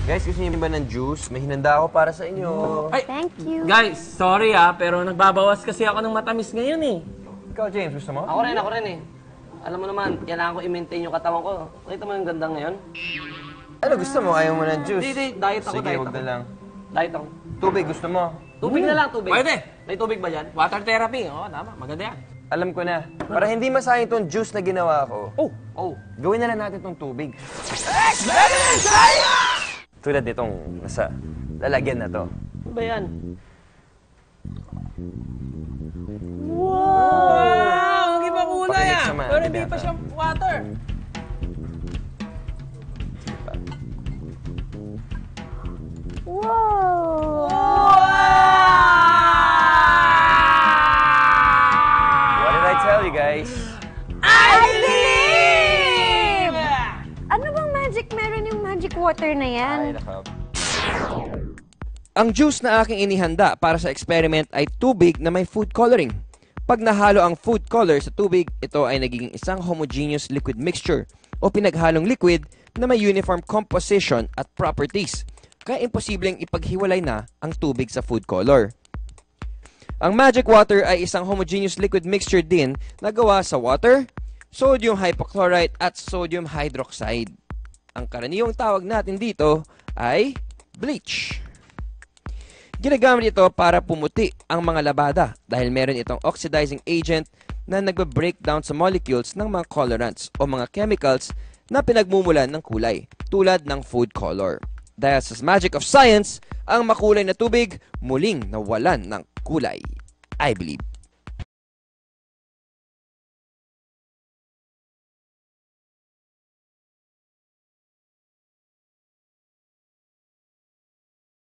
Guys, gusto niyo ba ng juice? May hinanda ako para sa inyo. Ay, Thank you. guys, sorry pero nagbabawas kasi ako ng matamis ngayon eh. Ikaw, James, gusto mo? Ako rin eh. Alam mo naman, kailangan ko i-maintain yung katawan ko. Nakita mo yung ganda ngayon? Ano gusto mo? Ayaw mo ng juice? Hindi, diet ako, Sige, diet wag ako. na lang. Diet ako. Tubig, gusto mo? Tubig na lang, tubig. Pwede. May tubig ba dyan? Water therapy. Oo, tama. Maganda yan. Alam ko na. Para hindi masayang itong juice na ginawa ko, Oh. gawin na lang natin itong tubig. Tulad nitong nasa lalagyan na to. Ano ba yan? Wow! Ang iba kulay Pakinig ah. sa mga Pero hindi binata. pa siya water. What did I tell you guys? Ano bang magic meron yung magic water na yan? Ay, nakaw. Ang juice na aking inihanda para sa experiment ay tubig na may food coloring. Pag nahalo ang food color sa tubig, ito ay nagiging isang homogeneous liquid mixture o pinaghalong liquid na may uniform composition at properties. Kaya imposibleng ipaghiwalay na ang tubig sa food color. Ang magic water ay isang homogeneous liquid mixture din na gawa sa water, sodium hypochlorite at sodium hydroxide. Ang karaniwang tawag natin dito ay bleach. Ginagamit ito para pumuti ang mga labada dahil meron itong oxidizing agent na nagbe-breakdown sa molecules ng mga colorants o mga chemicals na pinagmumulan ng kulay tulad ng food color. Dahil sa magic of science, ang makulay na tubig muling nawalan ng kulay. I believe.